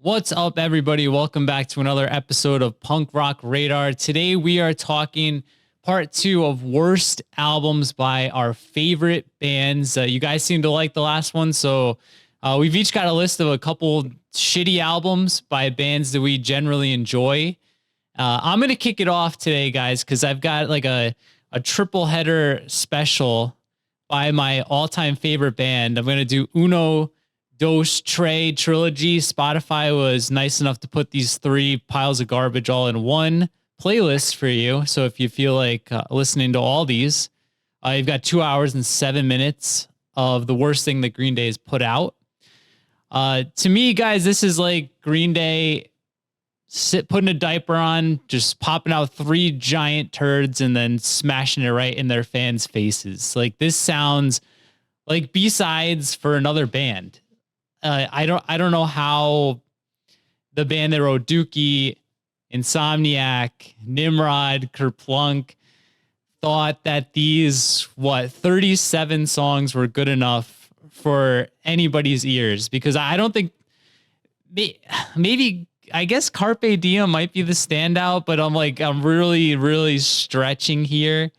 What's up, everybody? Welcome back to another episode of Punk Rock Radar. Today, we are talking part two of worst albums by our favorite bands. You guys seem to like the last one, so we've each got a list of a couple shitty albums by bands that we generally enjoy. I'm going to kick it off today, guys, because I've got like a triple header special by my all-time favorite band. I'm going to do Uno, Dos, Tre trilogy. Spotify was nice enough to put these three piles of garbage all in one playlist for you. So if you feel like listening to all these, you've got 2 hours and 7 minutes of the worst thing that Green Day has put out. To me, guys, this is like Green Day putting a diaper on, just popping out three giant turds and then smashing it right in their fans' faces. Like, this sounds like B-sides for another band. I don't know how the band that wrote Dookie, Insomniac, Nimrod, Kerplunk thought that these 37 songs were good enough for anybody's ears, because I don't think maybe I guess Carpe Diem might be the standout, but I'm really stretching here.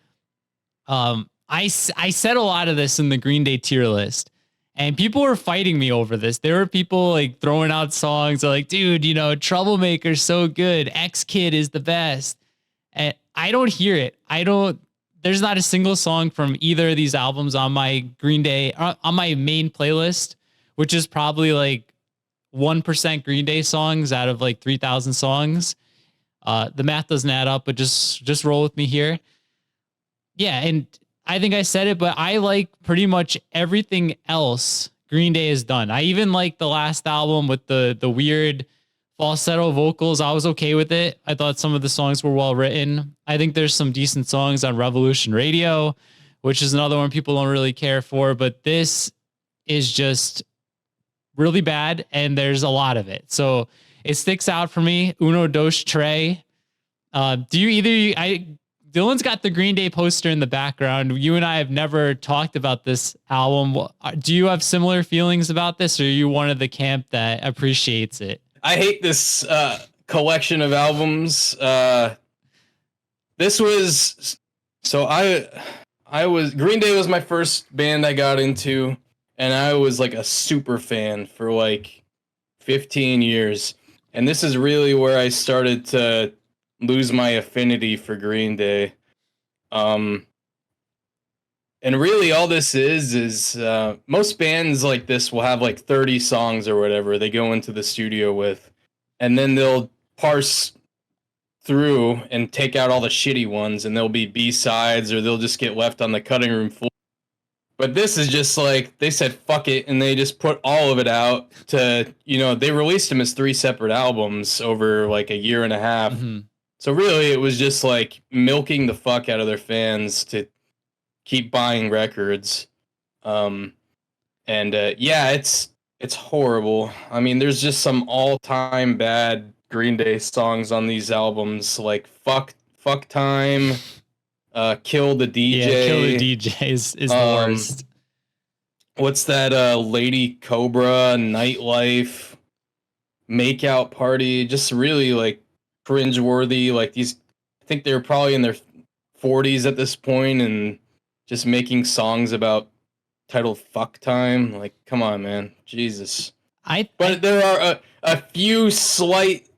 I said a lot of this in the Green Day tier list, and people were fighting me over this. There were people like throwing out songs like, dude, Troublemaker's so good. X-Kid is the best. And I don't hear it. There's not a single song from either of these albums on my Green Day, on my main playlist, which is probably like 1% Green Day songs out of like 3,000 songs. The math doesn't add up, but just roll with me here. Yeah. And I think I said it, but I like pretty much everything else Green Day has done. I even like the last album with the weird falsetto vocals. I was okay with it. I thought some of the songs were well written. I think there's some decent songs on Revolution Radio, which is another one people don't really care for, but this is just really bad, and there's a lot of it. So it sticks out for me. Uno, Dos, Tre. Dylan's got the Green Day poster in the background. You and I have never talked about this album. Do you have similar feelings about this, or are you one of the camp that appreciates it? I hate this collection of albums. This was Green Day was my first band I got into, and I was like a super fan for like 15 years. And this is really where I started to lose my affinity for Green Day. And really all this is most bands like this will have like 30 songs or whatever they go into the studio with, and then they'll parse through and take out all the shitty ones, and they'll be B-sides, or they'll just get left on the cutting room floor. But this is just like, they said fuck it, and they just put all of it out to, they released them as 3 separate albums over like a year and a half. Mm-hmm. So really, it was just like milking the fuck out of their fans to keep buying records. It's horrible. I mean, there's just some all-time bad Green Day songs on these albums, like Fuck Time, Kill the DJ. Yeah, Kill the DJ is the worst. What's that? Lady Cobra, Nightlife, Makeout Party. Just really like cringeworthy. Like these, I think they're probably in their 40s at this point and just making songs about titled Fuck Time. Like, come on, man. Jesus. But there are a few slight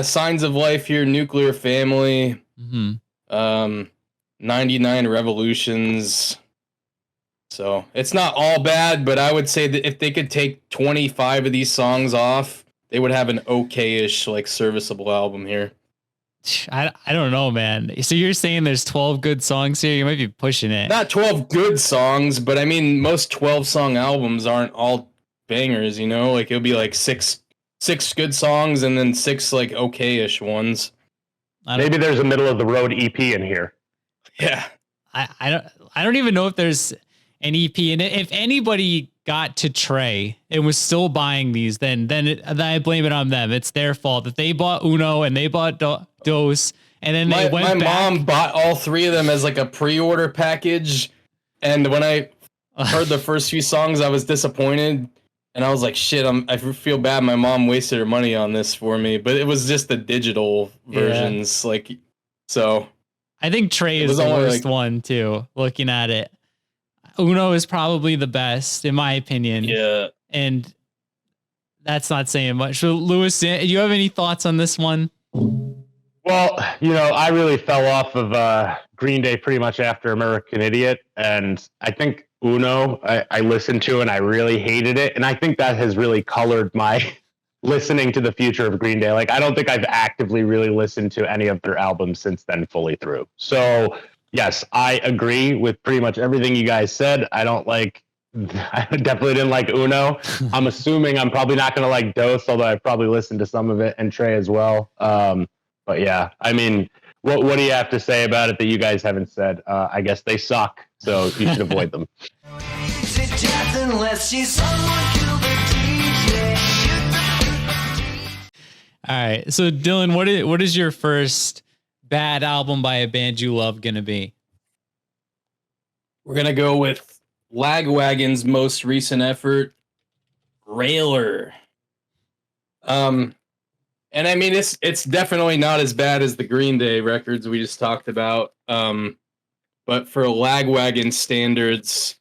signs of life here. Nuclear Family, 99 Revolutions. So it's not all bad, but I would say that if they could take 25 of these songs off, they would have an okay-ish, like, serviceable album here. I don't know, man. So you're saying there's 12 good songs here? You might be pushing it. Not 12 good songs, but I mean, most 12-song albums aren't all bangers, Like, it'll be like six good songs and then 6, like, okay-ish ones. Maybe there's a middle-of-the-road EP in here. Yeah. I don't even know if there's an EP. And if anybody got to Tre and was still buying these, then I blame it on them. It's their fault that they bought Uno and they bought Dos, and then they went back. My mom bought all 3 of them as like a pre-order package, and when I heard the first few songs, I was disappointed. And I was like, shit, I feel bad. My mom wasted her money on this for me, but it was just the digital versions. Like, so I think Trey it is was the only, worst like- one too, looking at it. Uno is probably the best, in my opinion. yeah. And that's not saying much. So, Lewis, do you have any thoughts on this one? Well, I really fell off of Green Day pretty much after American Idiot. And I think Uno, I listened to and I really hated it. And I think that has really colored my listening to the future of Green Day. Like, I don't think I've actively really listened to any of their albums since then fully through. So, yes, I agree with pretty much everything you guys said. I definitely didn't like Uno. I'm assuming I'm probably not going to like Dose, although I've probably listened to some of it, and Trey as well. But yeah, I mean, what do you have to say about it that you guys haven't said? I guess they suck, so you should avoid them. All right. So, Dylan, what is your first bad album by a band you love going to be? We're going to go with Lagwagon's most recent effort, Railer. And I mean, it's definitely not as bad as the Green Day records we just talked about. But for Lagwagon standards,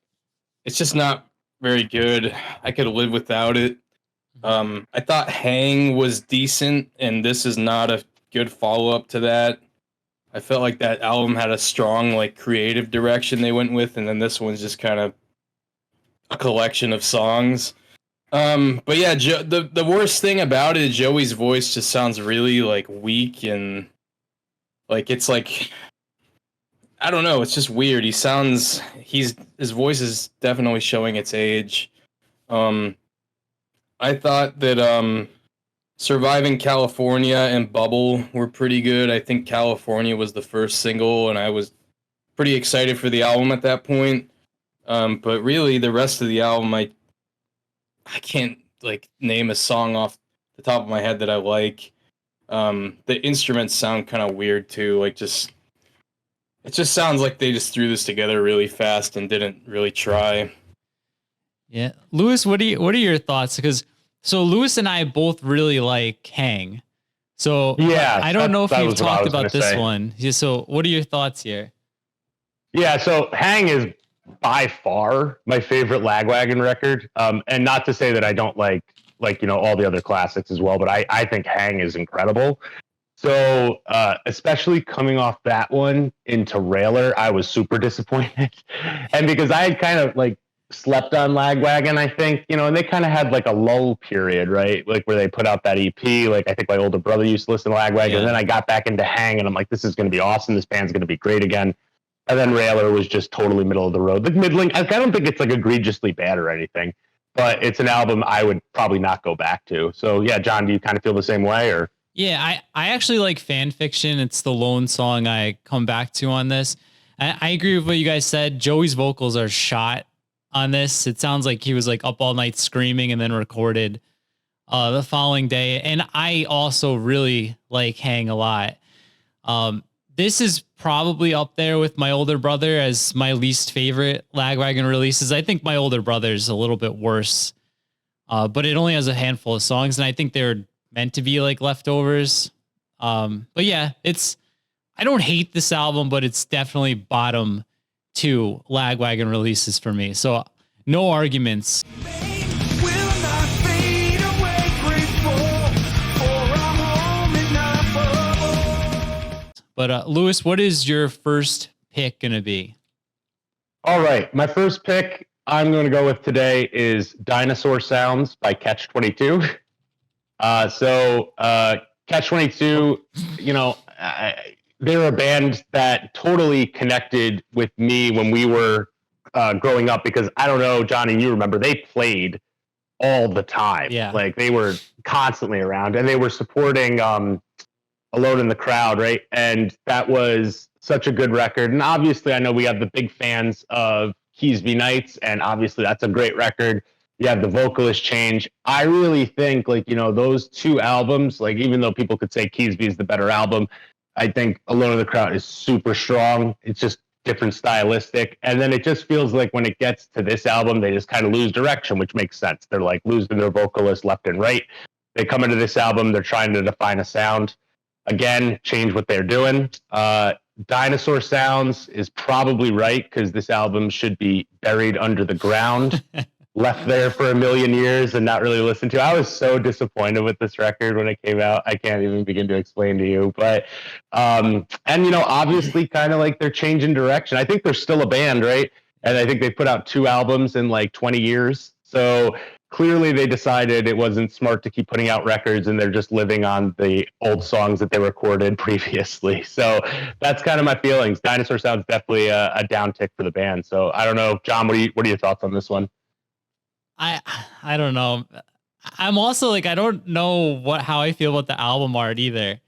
it's just not very good. I could live without it. I thought Hang was decent, and this is not a good follow-up to that. I felt like that album had a strong, like, creative direction they went with, and then this one's just kind of a collection of songs. But yeah, the worst thing about it is Joey's voice just sounds really, like, weak, and like it's like, I don't know, it's just weird. His voice is definitely showing its age. I thought that Surviving California and Bubble were pretty good. I think California was the first single, and I was pretty excited for the album at that point. But really, the rest of the album, I can't like name a song off the top of my head that I like. The instruments sound kind of weird too. Like it just sounds like they just threw this together really fast and didn't really try. Yeah, Lewis, what are your thoughts? Because so Lewis and I both really like Hang. So yeah, I don't know if you've talked about this say. one. So what are your thoughts here? Yeah, so Hang is by far my favorite Lagwagon record. And not to say that I don't like all the other classics as well, but I think Hang is incredible. So especially coming off that one into Railer, I was super disappointed. And because I had kind of like slept on Lagwagon, I think, and they kind of had like a lull period, right? Like where they put out that EP. Like I think my older brother used to listen to Lagwagon, and then I got back into Hang, and I'm like, this is going to be awesome. This band's going to be great again. And then Railer was just totally middle of the road. Like middling. I don't think it's like egregiously bad or anything, but it's an album I would probably not go back to. So yeah, John, do you kind of feel the same way, or? Yeah, I actually like Fan Fiction. It's the lone song I come back to on this. I agree with what you guys said. Joey's vocals are shot on this. It sounds like he was like up all night screaming and then recorded the following day. And I also really like Hang a lot. This is probably up there with my older brother as my least favorite Lagwagon releases. I think my older brother is a little bit worse, but it only has a handful of songs, and I think they're meant to be like leftovers. But yeah, I don't hate this album, but it's definitely bottom 2 Lagwagon releases for me. So no arguments. But Lewis, what is your first pick going to be? All right. My first pick I'm going to go with today is Dinosaur Sounds by Catch-22. So Catch-22, they're a band that totally connected with me when we were growing up, because I don't know, Johnny, you remember, they played all the time. Yeah. Like they were constantly around, and they were supporting Alone in the Crowd, right? And that was such a good record. And obviously, I know we have the big fans of Keysby Nights, and obviously that's a great record. You have the vocalist change. I really think, those 2 albums, like, even though people could say Keysby is the better album, I think Alone in the Crowd is super strong. It's just different stylistic. And then it just feels like when it gets to this album, they just kind of lose direction, which makes sense. They're like losing their vocalists left and right. They come into this album, they're trying to define a sound. Again, change what they're doing. Dinosaur Sounds is probably right, because this album should be buried under the ground, left there for a million years and not really listened to. I was so disappointed with this record when it came out. I can't even begin to explain to you. But and obviously kind of like they're changing direction. I think they're still a band, right? And I think they put out 2 albums in like 20 years. So clearly they decided it wasn't smart to keep putting out records, and they're just living on the old songs that they recorded previously. So that's kind of my feelings. Dinosaur Sounds definitely a downtick for the band. So I don't know, John, what are your thoughts on this one? I don't know. I'm also like, I don't know how I feel about the album art either.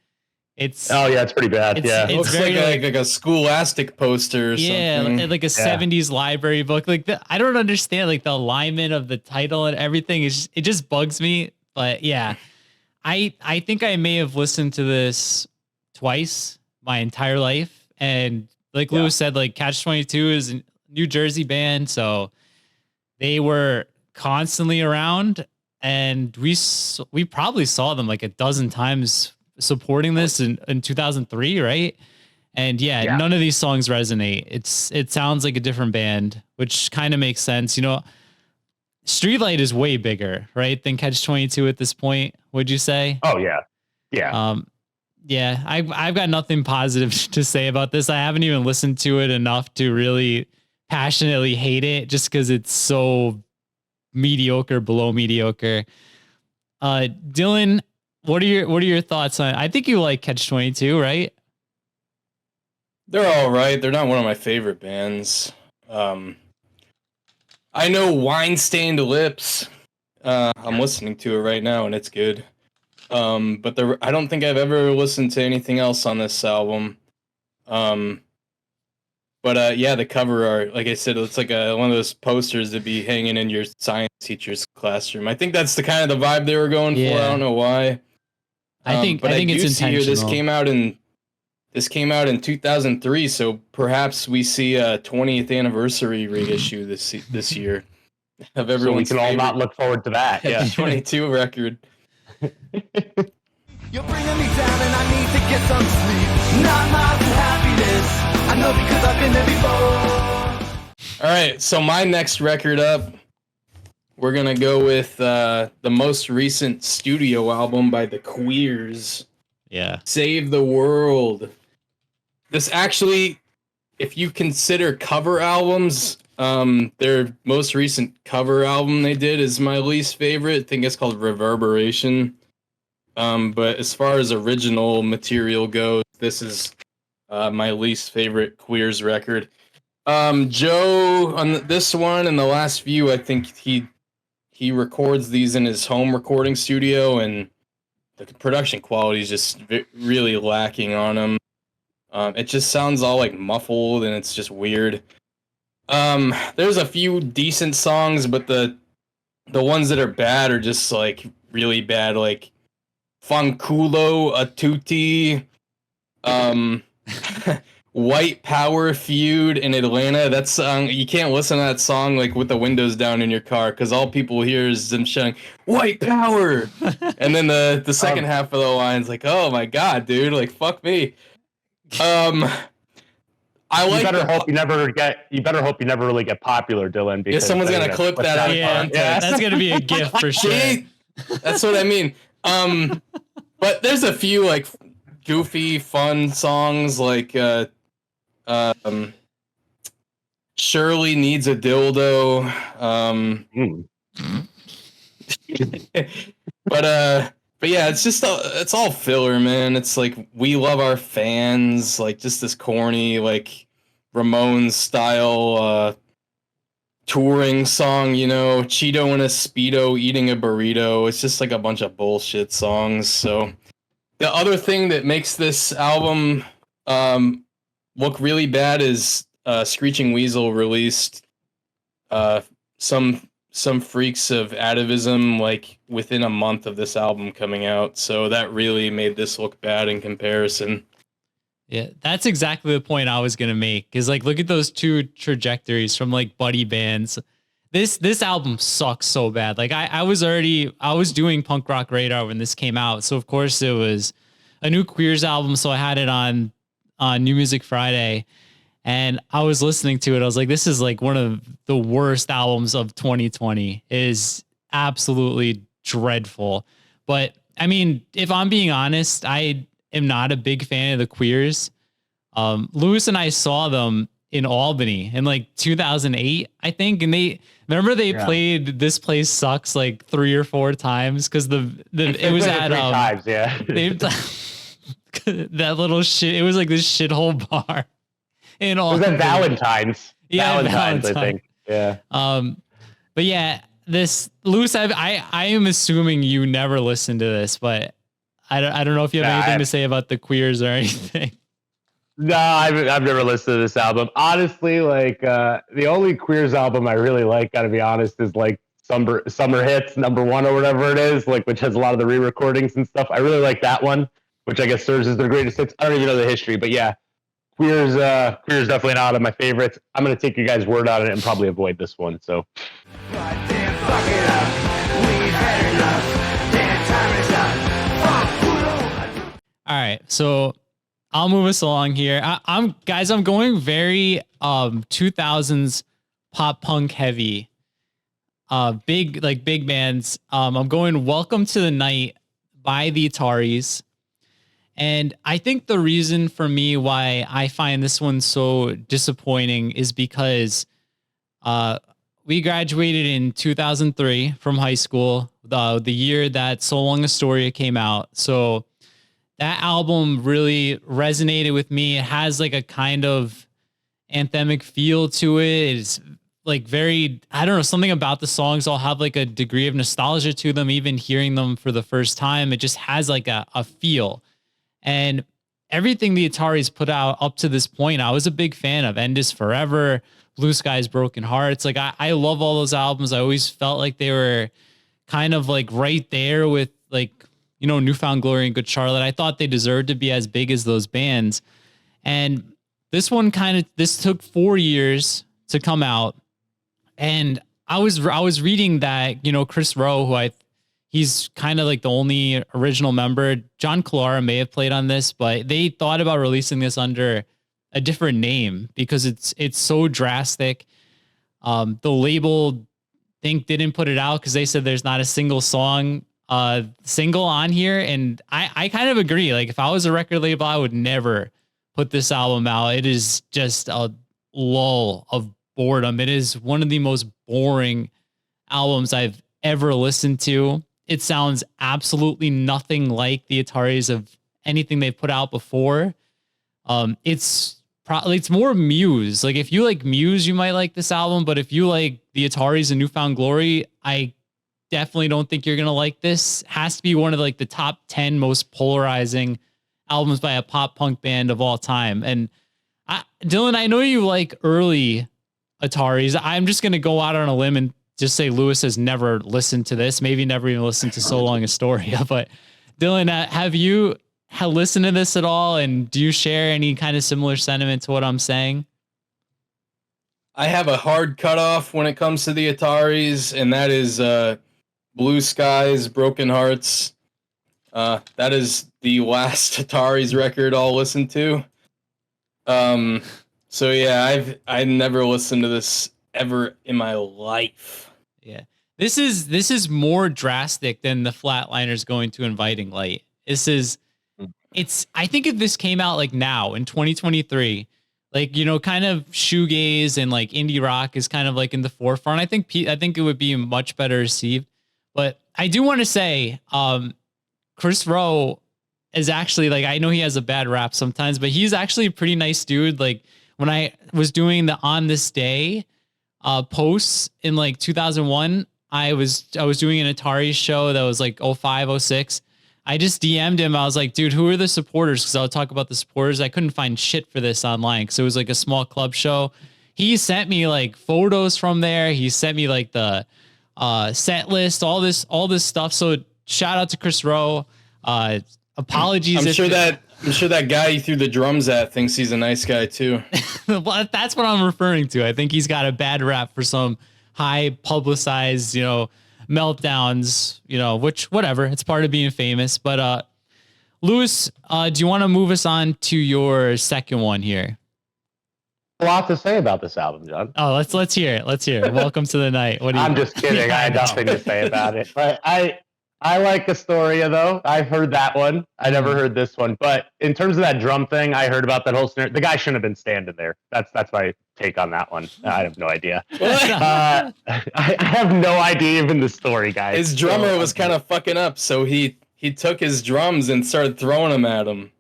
It's it's pretty bad. It looks very like a scholastic poster or something. Like a 70s library book. Like I don't understand like the alignment of the title and everything. It just bugs me. But yeah, I think I may have listened to this twice my entire life. And like Lewis said, like Catch-22 is a New Jersey band, so they were constantly around, and we probably saw them like a dozen times supporting this in 2003, right? And none of these songs resonate. It sounds like a different band, which kind of makes sense. Streetlight is way bigger, right, than Catch-22 at this point, would you say? Oh yeah. I've got nothing positive to say about this. I haven't even listened to it enough to really passionately hate it, just because it's so mediocre, below mediocre. Dylan, what are your thoughts on it? I think you like Catch-22, right? They're all right. They're not one of my favorite bands. I know Wine Stained Lips. I'm listening to it right now, and it's good. But I don't think I've ever listened to anything else on this album. But the cover art, like I said, it's like one of those posters that be hanging in your science teacher's classroom. I think that's the kind of the vibe they were going for. I don't know why. I think it's intentional. This came out in 2003, so perhaps we see a 20th anniversary reissue this year of everyone's. So we can all not look forward to that. Yeah, 22 record. You're bringing me down and I need to get some sleep. 9 miles to happiness. I know because I've been there before. All right, so my next record up, we're going to go with the most recent studio album by the Queers. Yeah. Save the World. This actually, if you consider cover albums, their most recent cover album they did is my least favorite. I think it's called Reverberation. But as far as original material goes, this is my least favorite Queers record. Joe, on this one and the last few, I think he records these in his home recording studio, and the production quality is just really lacking on them. It just sounds all like muffled, and it's just weird. There's a few decent songs, but the ones that are bad are just like really bad, like Fanculo a Tutti, White Power Feud in Atlanta. That song, you can't listen to that song like with the windows down in your car, because all people hear is them shouting "White Power," and then the second half of the line's like, "Oh my god, dude! Like fuck me." You better hope you never really get popular, Dylan. Because someone's gonna clip that out of context. Yeah, that's gonna be a gift for sure. That's what I mean. But there's a few like goofy, fun songs like Shirley Needs a Dildo. But yeah, it's all filler, man. It's like We Love Our Fans, like just this corny, like Ramones style touring song, Cheeto in a Speedo eating a burrito. It's just like a bunch of bullshit songs. So the other thing that makes this album look really bad is Screeching Weasel released some freaks of atavism like within a month of this album coming out, so that really made this look bad in comparison. Yeah, that's exactly the point I was gonna make. Is like, look at those two trajectories from like buddy bands. This album sucks so bad. Like I was doing punk rock radar when this came out, so of course it was a new Queers album. So I had it on New Music Friday, and I was listening to it. I was like, this is like one of the worst albums of 2020. It is absolutely dreadful. But I mean, if I'm being honest, I am not a big fan of the Queers. Lewis and I saw them in Albany in like 2008, I think, and they played This Place Sucks like 3 or 4 times because it was at times, yeah. That little shit. It was like this shithole bar in Albany. It was at Valentine's. Yeah, Valentine's, I think. Yeah. But yeah, this Lewis, I am assuming you never listened to this, but I don't know if you have anything to say about the Queers or anything. No, I've never listened to this album. Honestly, like the only Queers album I really like, gotta be honest, is like Summer Hits #1 or whatever it is, like which has a lot of the re-recordings and stuff. I really like that one, which I guess serves as their greatest hits. I don't even know the history, but yeah, Queers definitely not of my favorites. I'm gonna take your guys' word on it and probably avoid this one. So. Goddamn, fuck it up. We've had enough. Damn, time is up. Fuck, All right, so I'll move us along here. I'm going very 2000s pop punk heavy, big bands. I'm going Welcome to the Night by the Ataris. And I think the reason for me why I find this one so disappointing is because we graduated in 2003 from high school, the year that So Long Astoria came out. So that album really resonated with me. It has like a kind of anthemic feel to it. It's like very, I don't know, something about the songs all have like a degree of nostalgia to them, even hearing them for the first time. It just has like a feel. And everything the Ataris put out up to this point, I was a big fan of. End Is Forever, Blue Skies, Broken Hearts. Like I love all those albums. I always felt like they were kind of like right there with like, you know, Newfound Glory and Good Charlotte. I thought they deserved to be as big as those bands. And this one this took 4 years to come out. And I was reading that, you know, Chris Rowe, he's kind of like the only original member. John Clara may have played on this, but they thought about releasing this under a different name because it's so drastic. The label didn't put it out because they said there's not a single single on here. And I kind of agree. Like if I was a record label, I would never put this album out. It is just a lull of boredom. It is one of the most boring albums I've ever listened to. It sounds absolutely nothing like the Ataris of anything they've put out before. It's more Muse. Like if you like Muse, you might like this album, but if you like the Ataris and Newfound Glory, I definitely don't think you're gonna like this. Has to be one of like the top 10 most polarizing albums by a pop punk band of all time. And Dylan, I know you like early Ataris. I'm just gonna go out on a limb and just say Lewis has never listened to this, maybe never even listened to So Long Astoria. But Dylan, have you listened to this at all? And do you share any kind of similar sentiment to what I'm saying? I have a hard cutoff when it comes to the Ataris, and that is Blue Skies, Broken Hearts. That is the last Ataris record I'll listen to. So yeah, I've never listened to this ever in my life. Yeah. This is more drastic than the Flatliners going to Inviting Light. I think if this came out like now in 2023, like, you know, kind of shoegaze and like indie rock is kind of like in the forefront. I think it would be much better received. But I do want to say, Chris Rowe is actually like, I know he has a bad rap sometimes, but he's actually a pretty nice dude. Like when I was doing the On This Day posts in like 2001, I was doing an Atari show that was like 05, 06. I just DM'd him. I was like, dude, who are the supporters? Because I'll talk about the supporters. I couldn't find shit for this online because it was like a small club show. He sent me like photos from there. He sent me like the set list, all this stuff. So shout out to Chris Rowe. apologies. I'm sure that guy you threw the drums at thinks he's a nice guy too. Well, that's what I'm referring to. I think he's got a bad rap for some high publicized, meltdowns, which whatever, it's part of being famous. But Lewis, do you want to move us on to your second one here? A lot to say about this album, John. Oh, let's hear it. Let's hear it. Welcome to the night. What do you I'm just kidding. I have nothing to say about it. But I like Astoria though. I've heard that one. I never heard this one. But in terms of that drum thing, I heard about that whole snare. The guy shouldn't have been standing there. That's my take on that one. I have no idea. I have no idea even the story, guys. His drummer was kind of fucking up, so he took his drums and started throwing them at him.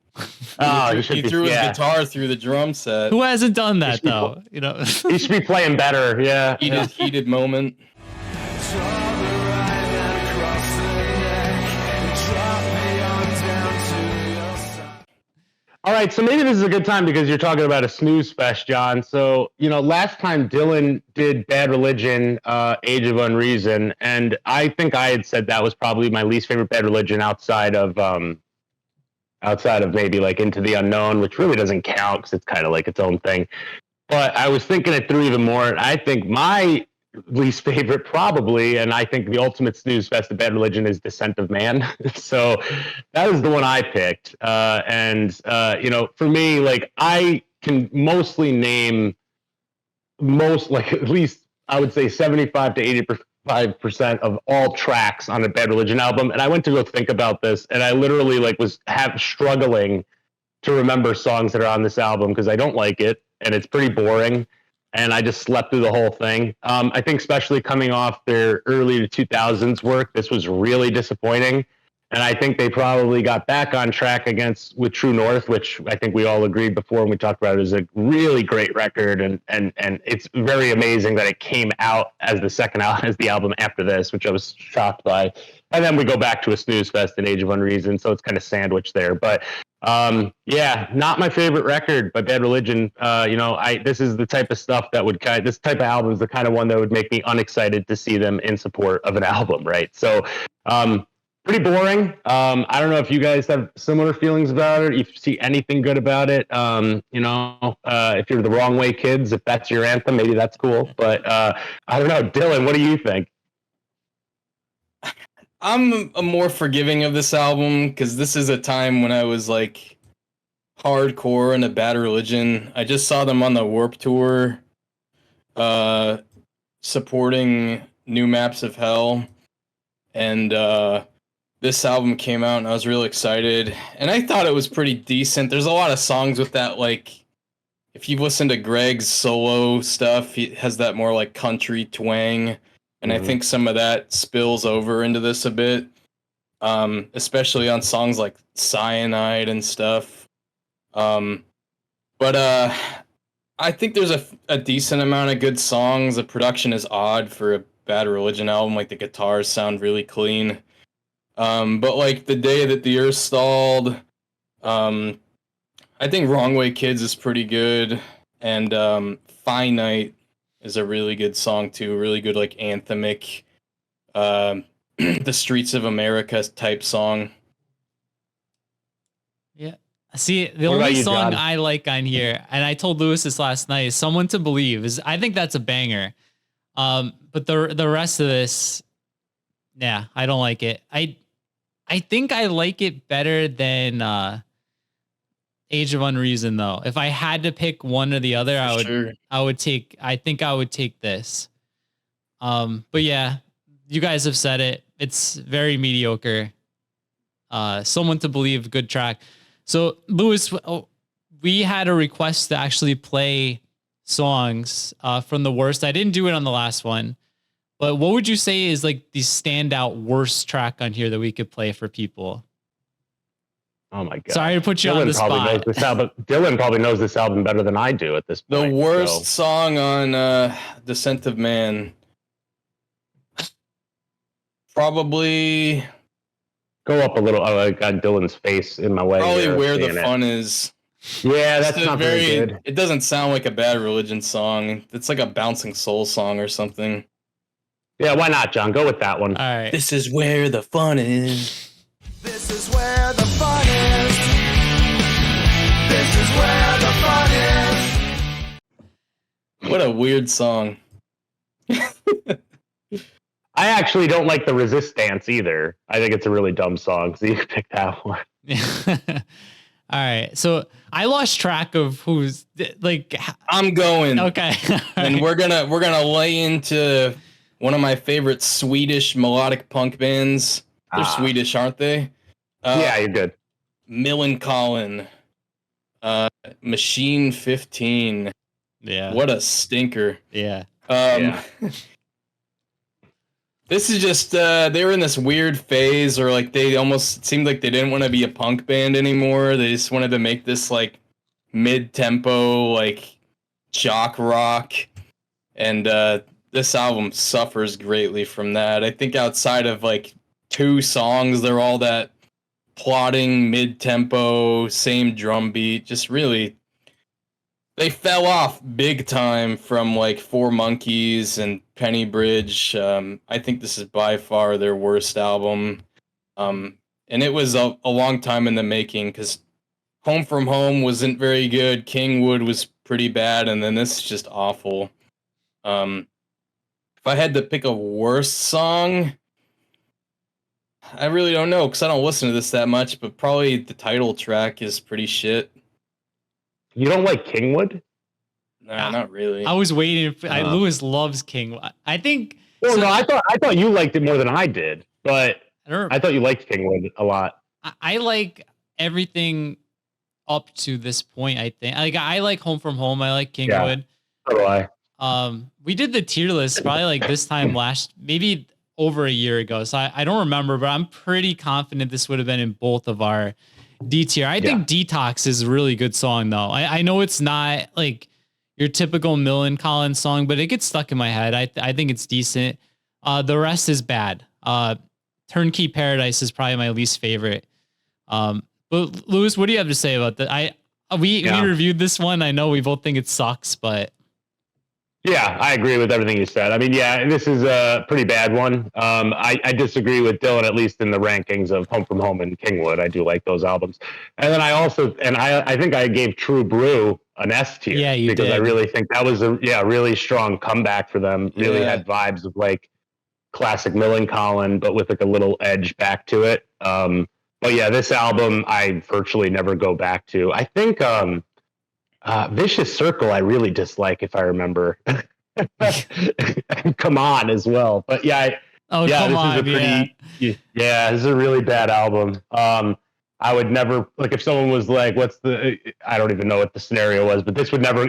He threw his guitar through the drum set. Who hasn't done that though? He should be playing better. Yeah. Heated moment. All right, so maybe this is a good time because you're talking about a snooze fest, John. So, last time Dylan did Bad Religion, Age of Unreason, and I think I had said that was probably my least favorite Bad Religion outside of maybe like Into the Unknown, which really doesn't count because it's kind of like its own thing. But I was thinking it through even more, and I think my least favorite probably, and I think the ultimate snooze fest of Bad Religion is Descent of Man. So that is the one I picked. For me, like I can mostly name at least I would say 75 to 85% of all tracks on a Bad Religion album. And I went to go think about this, and I literally was struggling to remember songs that are on this album because I don't like it and it's pretty boring. And I just slept through the whole thing. I think especially coming off their early 2000s work, this was really disappointing. And I think they probably got back on track with True North, which I think we all agreed before when we talked about it is a really great record. And it's very amazing that it came out as the album after this, which I was shocked by. And then we go back to a snooze fest in Age of Unreason. So it's kind of sandwiched there. But not my favorite record by Bad Religion. This is the type of stuff that this type of album is the kind of one that would make me unexcited to see them in support of an album. Right. So, pretty boring. I don't know if you guys have similar feelings about it. If you see anything good about it, if you're the Wrong Way Kids, if that's your anthem, maybe that's cool. But I don't know, Dylan, what do you think? I'm more forgiving of this album because this is a time when I was like hardcore into Bad Religion. I just saw them on the Warped Tour, supporting New Maps of Hell, and this album came out and I was really excited, and I thought it was pretty decent. There's a lot of songs with that, like, if you've listened to Greg's solo stuff, he has that more like country twang, and I think some of that spills over into this a bit, especially on songs like Cyanide and stuff. But I think there's a decent amount of good songs. The production is odd for a Bad Religion album, like the guitars sound really clean. But like The Day That the Earth Stalled, I think Wrong Way Kids is pretty good, and Finite is a really good song too, really good like anthemic, The Streets of America type song. Yeah. See, the only song I like on here, and I told Lewis this last night, is Someone to Believe. I think that's a banger. But the rest of this, yeah, I don't like it. I think I like it better than Age of Unreason though. If I had to pick one or the other, I think I would take this. But yeah, you guys have said it. It's very mediocre. Someone to Believe, good track. So Lewis, we had a request to actually play songs from the worst. I didn't do it on the last one, but what would you say is like the standout worst track on here that we could play for people? Oh my God. Sorry to put you on the spot. Dylan probably knows this album better than I do at this point. The worst song on Descent of Man. Probably go up a little. Oh, I got Dylan's face in my way. Probably Where the Fun Is. Yeah, that's not very good. It doesn't sound like a Bad Religion song. It's like a Bouncing Soul song or something. Yeah, why not, John? Go with that one. All right. This is where the fun is. This is where the fun What a weird song. I actually don't like the Resist Dance either. I think it's a really dumb song, so you can pick that one. All right. So I lost track of who's like. I'm going. Okay. And we're gonna lay into one of my favorite Swedish melodic punk bands. They're Swedish, aren't they? Yeah, you're good. Colin. Machine 15. Yeah. What a stinker. Yeah. This is just they were in this weird phase, or like they almost seemed like they didn't want to be a punk band anymore. They just wanted to make this like mid-tempo, like jock rock, and this album suffers greatly from that. I think outside of like 2 songs, they're all that plodding mid-tempo, same drum beat. Just really, they fell off big time from like Four Monkeys and Penny Bridge. I think this is by far their worst album. And it was a long time in the making, because Home From Home wasn't very good. Kingwood was pretty bad. And then this is just awful. If I had to pick a worst song, I really don't know, because I don't listen to this that much, but probably the title track is pretty shit. You don't like Kingwood? Nah, not really. I was waiting. Lewis loves King. I think. Well, no, I thought you liked it more than I did, but I thought you liked Kingwood a lot. I like everything up to this point. I think I like Home From Home. I like Kingwood. So do I. We did the tier list probably like this time maybe over a year ago. So I don't remember, but I'm pretty confident this would have been in both of our D tier. I think Detox is a really good song though. I know it's not like your typical Colin song, but it gets stuck in my head. I think it's decent. The rest is bad. Turnkey Paradise is probably my least favorite. But Lewis, what do you have to say about that? We reviewed this one. I know we both think it sucks, but yeah, I agree with everything you said. I mean, yeah, this is a pretty bad one. I disagree with Dylan, at least in the rankings of Home From Home and Kingwood. I do like those albums. And then I think I gave True Brew an S tier. Yeah, you because did. I really think that was a really strong comeback for them. Really had vibes of like classic Colin, but with like a little edge back to it. But yeah, this album I virtually never go back to. I think Vicious Circle I really dislike, if I remember. Come On as well. But this is a really bad album. I would never, like, if someone was like, I don't even know what the scenario was, but this would never,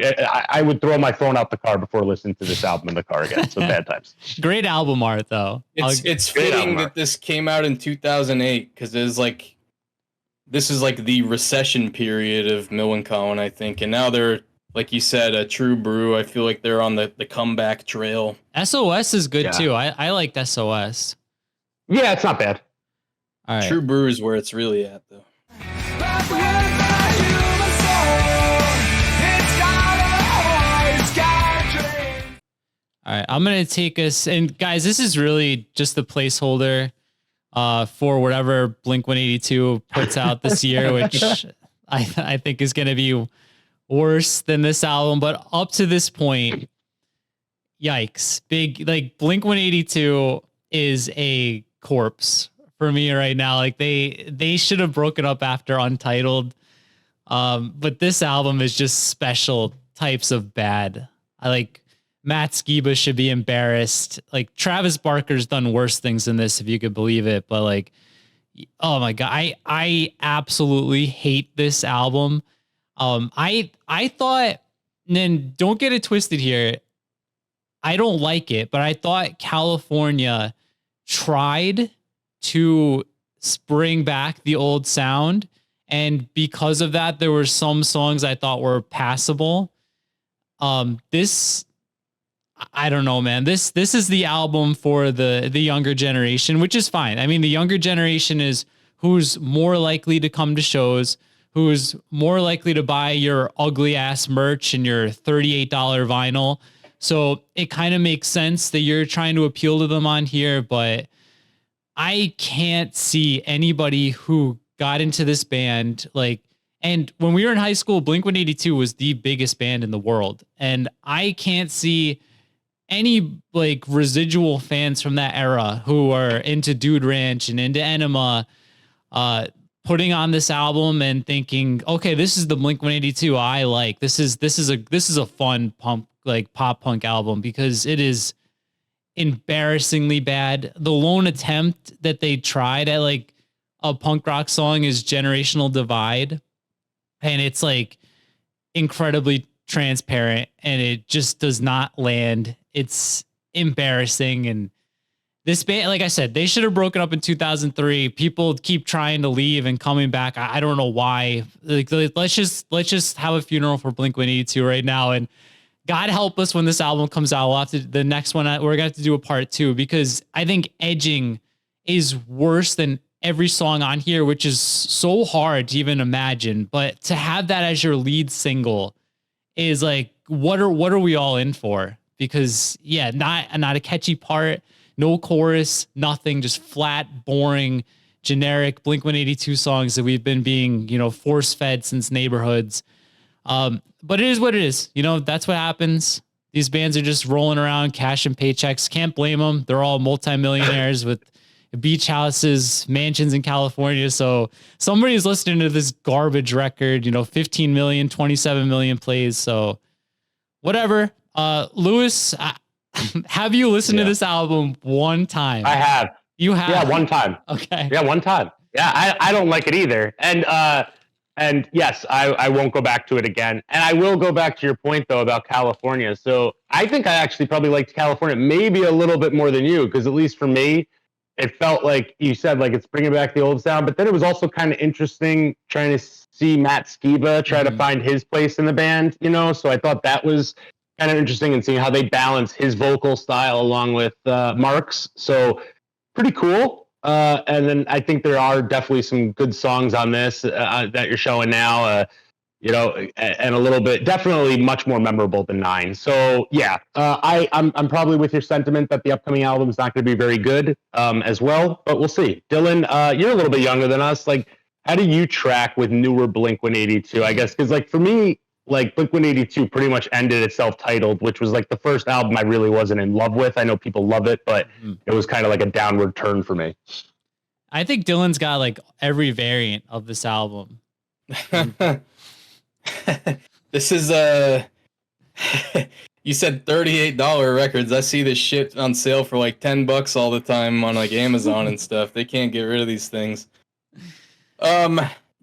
I would throw my phone out the car before listening to this album in the car again. So bad times. Great album art though. It's fitting that this came out in 2008, because this is like the recession period of Colin, I think. And now they're, like you said, a True Brew. I feel like they're on the comeback trail. SOS is good too. I liked SOS. Yeah, it's not bad. All right. True Brew is where it's really at, though. All right, I'm going to take us, and guys, this is really just the placeholder for whatever Blink-182 puts out this year, which I think is going to be worse than this album. But up to this point, yikes. Like Blink-182 is a corpse for me right now. Like they should have broken up after Untitled. But this album is just special types of bad. I like Matt Skiba should be embarrassed. Like Travis Barker's done worse things than this, if you could believe it. But like, oh my God, I absolutely hate this album. I thought, and then don't get it twisted here, I don't like it, but I thought California tried to bring back the old sound. And because of that, there were some songs I thought were passable. This, I don't know, man. This is the album for the younger generation, which is fine. I mean, the younger generation is who's more likely to come to shows, who's more likely to buy your ugly ass merch and your $38 vinyl. So it kind of makes sense that you're trying to appeal to them on here, but I can't see anybody who got into this band like And when we were in high school, Blink-182 was the biggest band in the world. And I can't see any like residual fans from that era who are into Dude Ranch and into Enema, putting on this album and thinking, okay, this is the Blink-182 I like. This is a fun pop punk album, because it is embarrassingly bad. The lone attempt that they tried at like a punk rock song is Generational Divide, and it's like incredibly transparent and it just does not land. It's embarrassing. And this band, like I said, they should have broken up in 2003. People keep trying to leave and coming back. I don't know why. Like, let's just have a funeral for Blink-182 right now. And God help us when this album comes out. We'll have to, the next one, we're gonna have to do a part 2, because I think Edging is worse than every song on here, which is so hard to even imagine. But to have that as your lead single is like, what are we all in for? Because yeah, not a catchy part, no chorus, nothing, just flat, boring, generic Blink-182 songs that we've been being, force fed since Neighborhoods. But it is what it is. That's what happens. These bands are just rolling around, cashing paychecks. Can't blame them. They're all multimillionaires with beach houses, mansions in California. So somebody's listening to this garbage record, 15 million, 27 million plays. So whatever. Lewis, have you listened to this album one time? I have. You have? Yeah, one time. Okay. Yeah, one time. Yeah, I don't like it either. And yes, I won't go back to it again. And I will go back to your point, though, about California. So I think I actually probably liked California maybe a little bit more than you, because at least for me, it felt like you said, like it's bringing back the old sound. But then it was also kind of interesting trying to see Matt Skiba try to find his place in the band, So I thought that was kind of interesting, and seeing how they balance his vocal style along with Mark's. So pretty cool. And then I think there are definitely some good songs on this that you're showing now, and a little bit, definitely much more memorable than 9. So yeah, I'm probably with your sentiment that the upcoming album is not going to be very good as well, but we'll see. Dylan, you're a little bit younger than us. Like, how do you track with newer Blink-182? I guess, because like for me, like Blink-182 pretty much ended its self-titled, which was like the first album I really wasn't in love with. I know people love it, but it was kind of like a downward turn for me. I think Dylan's got like every variant of this album. This is you said $38 records. I see this shit on sale for like $10 all the time on like Amazon and stuff. They can't get rid of these things.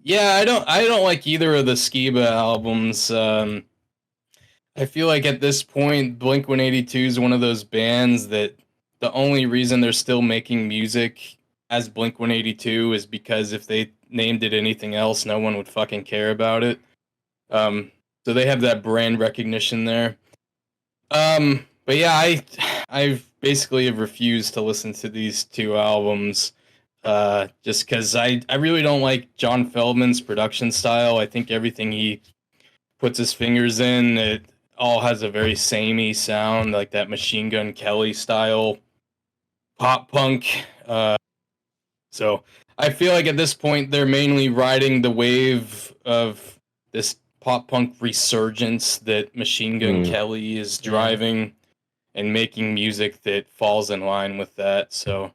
Yeah, I don't like either of the Skiba albums. I feel like at this point, Blink-182 is one of those bands that the only reason they're still making music as Blink-182 is because if they named it anything else, no one would fucking care about it. So they have that brand recognition there. But yeah, I basically have refused to listen to these 2 albums. Just because I really don't like John Feldman's production style. I think everything he puts his fingers in, it all has a very samey sound, like that Machine Gun Kelly style pop punk. So I feel like at this point they're mainly riding the wave of this pop punk resurgence that Machine Gun Kelly is driving and making music that falls in line with that. So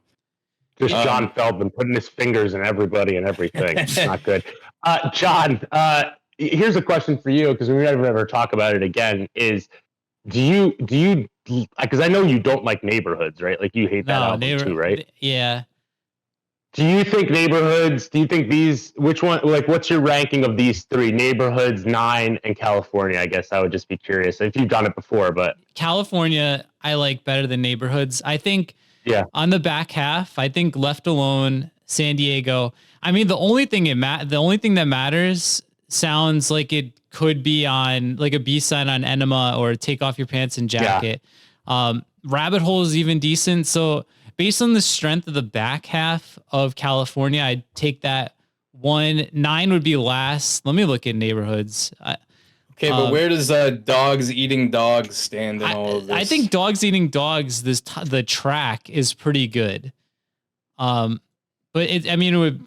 just John Feldman putting his fingers in everybody and everything. It's not good. John, here's a question for you, because we never ever talk about it again, is do you, because I know you don't like Neighborhoods, right? Like you hate that album too, right? Yeah. Do you think which one, like what's your ranking of these 3? Neighborhoods, 9, and California? I guess I would just be curious if you've done it before, but California I like better than Neighborhoods. I think on the back half, I think Left Alone, San Diego. I mean, the only thing that matters sounds like it could be on like a B-side on Enema or Take Off Your Pants and Jacket. Rabbit Hole is even decent. So based on the strength of the back half of California, I'd take that 1. 9 would be last. Let me look at Neighborhoods. Okay, but where does Dogs Eating Dogs stand in all of this? I think Dogs Eating Dogs, the track is pretty good. But it would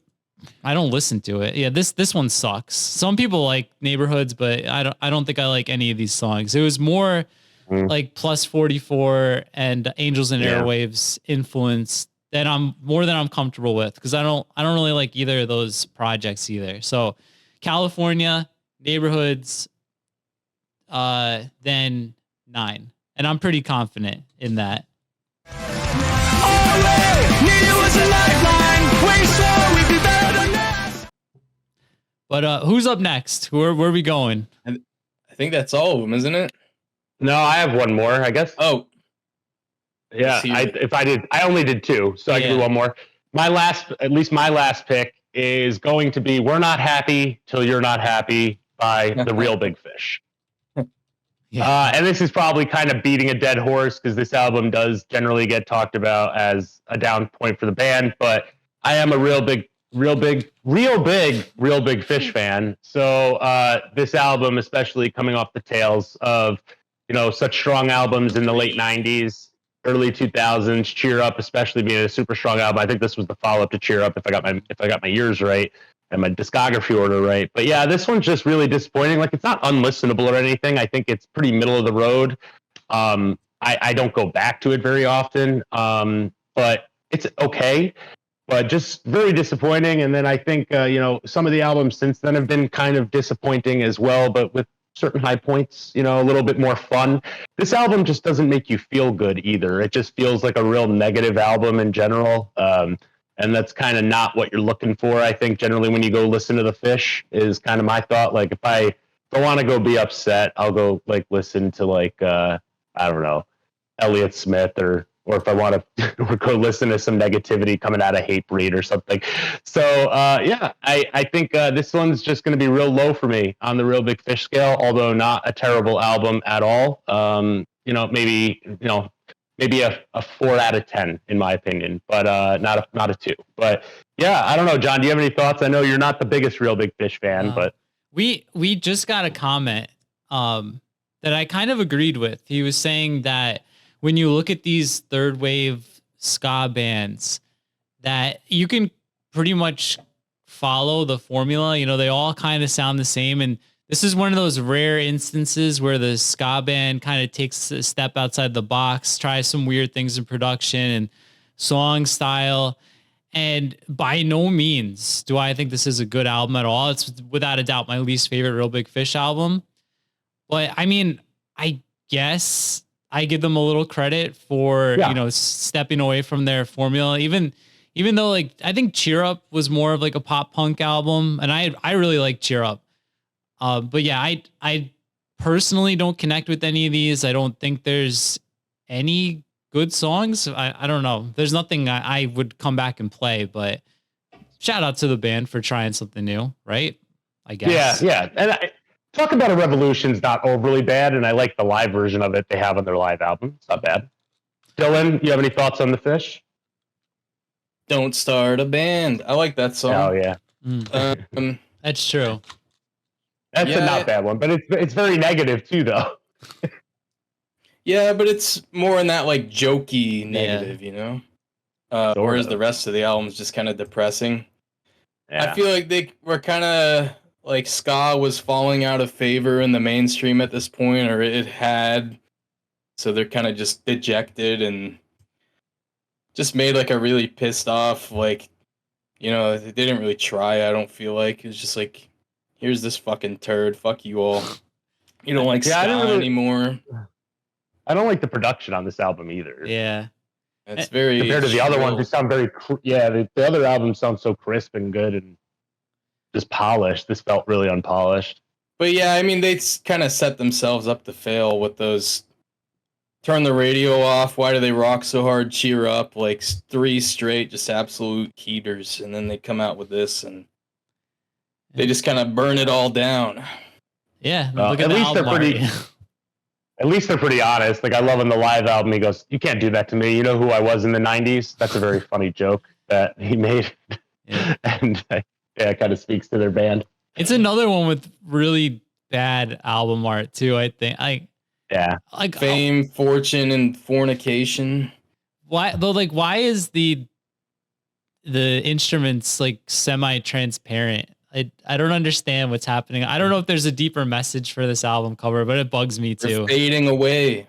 I don't listen to it. Yeah, this one sucks. Some people like Neighborhoods, but I don't think I like any of these songs. It was more like Plus 44 and Angels and Airwaves influence that I'm comfortable with, because I don't really like either of those projects either. So California, Neighborhoods, then 9. And I'm pretty confident in that. But who's up next? Where are we going? I think that's all of them, isn't it? No, I have one more, I guess. Oh, yeah. I only did 2, so I can do one more. My last pick is going to be "We're Not Happy Till You're Not Happy" by The Real Big Fish. And this is probably kind of beating a dead horse, because this album does generally get talked about as a down point for the band, but I am a real big Fish fan. So this album, especially coming off the tails of, such strong albums in the late 90s, early 2000s, Cheer Up especially being a super strong album. I think this was the follow-up to Cheer Up, if I got my years right and my discography order right. But yeah, this one's just really disappointing. Like, it's not unlistenable or anything. I think it's pretty middle of the road. I don't go back to it very often, but it's okay. But just very disappointing. And then I think, some of the albums since then have been kind of disappointing as well, but with certain high points, a little bit more fun. This album just doesn't make you feel good either. It just feels like a real negative album in general. And that's kind of not what you're looking for. I think generally when you go listen to the Fish is kind of my thought. Like, if I want to go be upset, I'll go listen to I don't know, Elliott Smith, or if I want to go listen to some negativity coming out of Hatebreed or something. So I think this one's just going to be real low for me on the Real Big Fish scale, although not a terrible album at all. Maybe a 4 out of 10 in my opinion, but not a 2. But yeah, I don't know, John. Do you have any thoughts? I know you're not the biggest Real Big Fish fan, but we just got a comment that I kind of agreed with. He was saying that when you look at these third wave ska bands, that you can pretty much follow the formula. They all kind of sound the same, and this is one of those rare instances where the ska band kind of takes a step outside the box, tries some weird things in production and song style. And by no means do I think this is a good album at all. It's without a doubt my least favorite Real Big Fish album. But I mean, I guess I give them a little credit for, stepping away from their formula. Even though I think Cheer Up was more of a pop punk album, and I really like Cheer Up. But yeah, I personally don't connect with any of these. I don't think there's any good songs. I don't know. There's nothing I would come back and play, but shout out to the band for trying something new, right? I guess. Yeah. And talk About a Revolution's not overly bad, and I like the live version of it they have on their live album. It's not bad. Dylan, you have any thoughts on the Fish? Don't Start a Band. I like that song. Oh yeah. That's true. That's a not bad one, but it's very negative too, though. Yeah, but it's more in that jokey negative, whereas the rest of the album is just kind of depressing. Yeah. I feel like they were kind of ska was falling out of favor in the mainstream at this point, or it had, so they're kind of just dejected and just made a really pissed off, they didn't really try. I don't feel like it's just here's this fucking turd. Fuck you all. You don't like ska anymore. I don't like the production on this album either. Yeah. It's very compared to the other ones. They sound very the other albums sound so crisp and good and just polished. This felt really unpolished. But yeah, I mean, they kind of set themselves up to fail with those Turn the Radio Off, Why Do They Rock So Hard, Cheer Up, 3 straight just absolute heaters, and then they come out with this and they just kind of burn it all down. Yeah, look at least at least they're pretty honest. I love in the live album, he goes, "You can't do that to me. You know who I was in the 90s?" That's a very funny joke that he made. Yeah. And it kind of speaks to their band. It's another one with really bad album art too, I think. Fame, Fortune, and Fornication. Why though? Why is the the instruments like semi-transparent. I don't understand what's happening. I don't know if there's a deeper message for this album cover, but it bugs me too. They're fading away.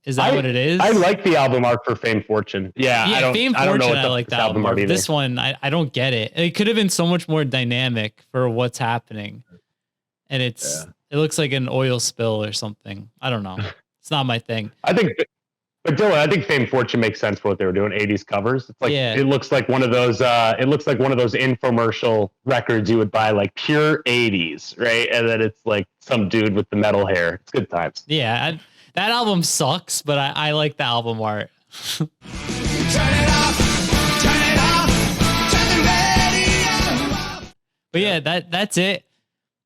Is that what it is? I like the album art for Fame Fortune. Yeah, I don't know what I like the album art. Either. This one, I don't get it. It could have been so much more dynamic for what's happening. And it looks like an oil spill or something. I don't know. It's not my thing. But Dylan, I think Fame Fortune makes sense for what they were doing. 80s covers. It's like it looks like one of those. It looks like one of those infomercial records you would buy, like pure 80s, right? And then it's like some dude with the metal hair. It's good times. Yeah, that album sucks, but I like the album art. Turn it off, turn the radio off. But yeah, that's it.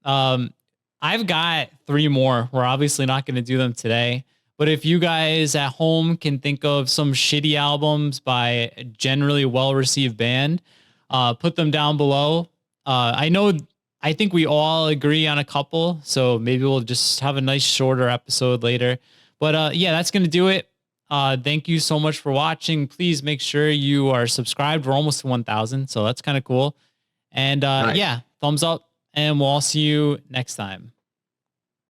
I've got 3 more. We're obviously not going to do them today. But if you guys at home can think of some shitty albums by a generally well-received band, put them down below. I think we all agree on a couple, so maybe we'll just have a nice shorter episode later. But yeah, that's going to do it. Thank you so much for watching. Please make sure you are subscribed. We're almost to 1,000, so that's kind of cool. And nice. Yeah, thumbs up, and we'll all see you next time.